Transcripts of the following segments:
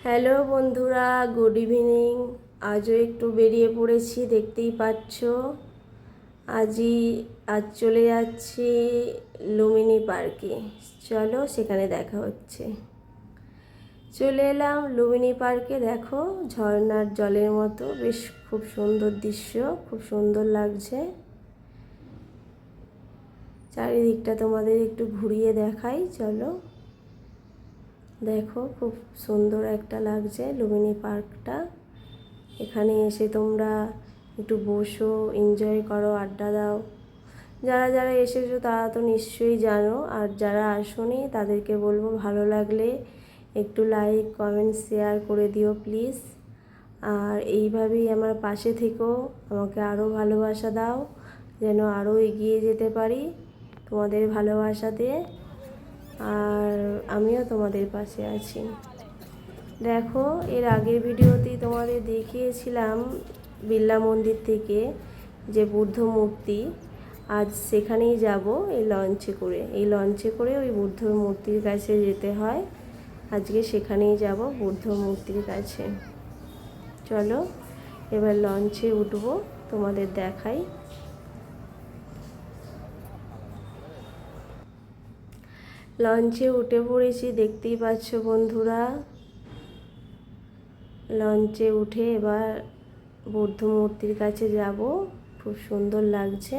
Hello বন্ধুরা, good evening. আজও একটু বেরিয়ে পড়েছি, দেখতেই পাচ্ছ। আজ চলে যাচ্ছি লুমিনি পার্কে। চলো, সেখানে দেখা হচ্ছে। চলে এলাম লুমিনি পার্কে। দেখো, ঝর্ণার জলের মতো বেশ খুব সুন্দর দৃশ্য, খুব সুন্দর লাগছে। চারিদিকটা তোমাদের একটু ঘুরিয়ে দেখাই, চলো। দেখো, খুব সুন্দর একটা লাগছে লুমিনি পার্কটা। এখানে এসে তোমরা একটু বসো, এনজয় করো, আড্ডা দাও। যারা যারা এসেছো তারা তো নিশ্চয়ই জানো, আর যারা আসোনি তাদেরকে বলবো ভালো লাগলে একটু লাইক, কমেন্ট, শেয়ার করে দিও প্লিজ। আর এইভাবেই আমার পাশে থেকো, আমাকে আরও ভালোবাসা দাও, যেন আরও এগিয়ে যেতে পারি তোমাদের ভালোবাসাতে। আর আমিও তোমাদের পাশে আছি। দেখো, এর আগের ভিডিওতেই তোমাদের দেখিয়েছিলাম বিড়লা মন্দির থেকে যে বুদ্ধ মূর্তি। আজ সেখানেই যাব এই লঞ্চে করে ওই বুদ্ধ মূর্তির কাছে যেতে হয়। আজকে সেখানেই যাব বুদ্ধ মূর্তির কাছে। চলো, এবার লঞ্চে উঠবো, তোমাদের দেখাই। লঞ্চে উঠে পড়েছি, দেখতেই পাচ্ছ বন্ধুরা। লঞ্চে উঠে এবার বুদ্ধ মূর্তির কাছে যাব। খুব সুন্দর লাগছে,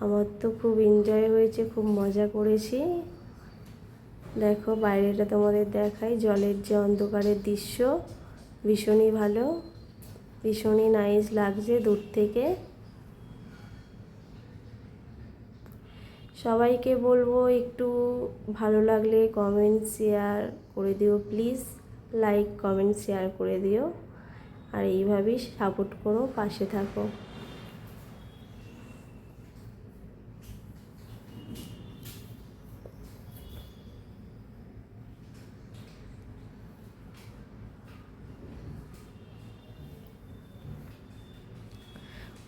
আমার তো খুব এনজয় হয়েছে, খুব মজা করেছি। দেখো, বাইরেটা তোমাদের দেখাই, জলের যে অন্ধকারের দৃশ্য ভীষণই ভালো, ভীষণই নাইস লাগছে দূর থেকে। সবাইকে বলবো একটু ভালো লাগলে কমেন্ট শেয়ার করে দিও প্লিজ, লাইক কমেন্ট শেয়ার করে দিও। আর এইভাবেই সাপোর্ট করো, পাশে থাকো।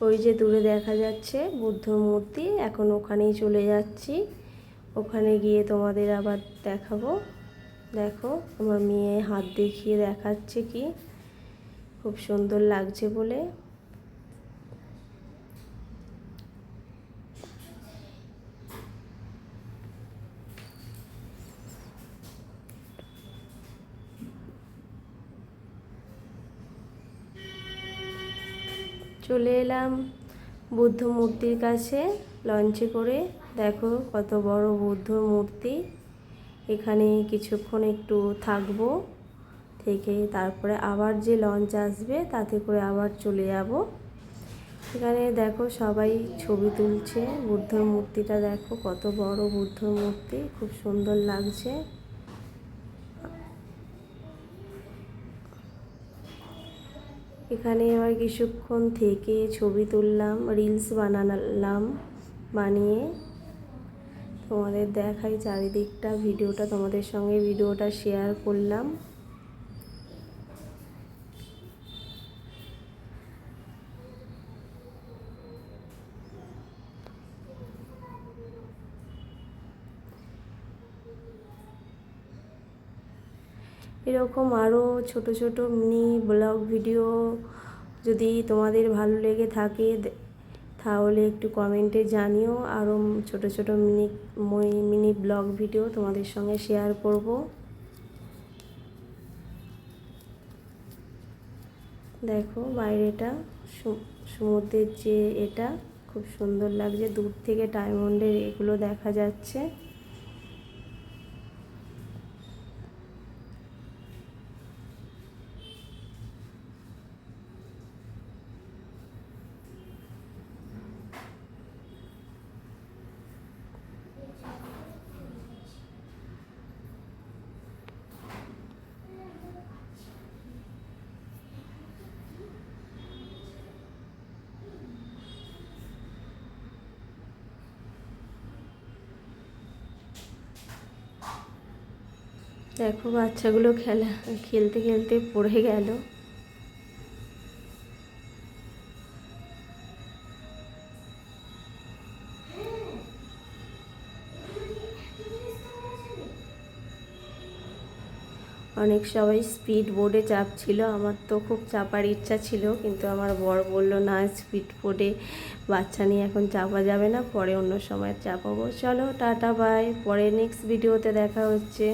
ওই যে দূরে দেখা যাচ্ছে বুদ্ধ মূর্তি, এখন ওখানেই চলে যাচ্ছি। ওখানে গিয়ে তোমাদের আবার দেখাবো। দেখো, আমার মেয়ে হাত দেখিয়ে দেখাচ্ছে কি খুব সুন্দর লাগছে বলে। চলে এলাম বুদ্ধ মূর্তির কাছে লঞ্চে করে। দেখো, কত বড় বুদ্ধ মূর্তি। এখানে কিছুক্ষণ একটু থাকবো, থেকে তারপরে আবার যে লঞ্চ আসবে তাতে করে আবার চলে যাব। এখানে দেখো, সবাই ছবি তুলছে। বুদ্ধর মূর্তিটা দেখো, কত বড় বুদ্ধ মূর্তি, খুব সুন্দর লাগছে। এখানে আবার কিছুক্ষণ থেকে ছবি তুললাম, রিলস বানালাম, বানিয়ে তোমাদের দেখাই চারিদিকটা। তোমাদের সঙ্গে ভিডিওটা শেয়ার করলাম। এরকম আরও ছোট ছোট মিনি ব্লগ ভিডিও যদি তোমাদের ভালো লেগে থাকে তাহলে একটু কমেন্টে জানিও। আরও ছোট ছোট মিনি ব্লগ ভিডিও তোমাদের সঙ্গে শেয়ার করব। দেখো, বাইরেটা সমুদ্রের যে এটা খুব সুন্দর লাগছে, দূর থেকে ডায়মন্ডের এগুলো দেখা যাচ্ছে। দেখো, বাচ্চাগুলো খেলতে খেলতে পড়ে গেল। অনেক সবাই স্পিড বোটে চাপছিল, আমার তো খুব চাপার ইচ্ছা ছিল, কিন্তু আমার বর বলল না, স্পিড বোটে বাচ্চা নিয়ে এখন চাপা যাবে না, পরে অন্য সময় চাপাবো। চলো টাটা বাই, পরে নেক্সট ভিডিওতে দেখা হচ্ছে।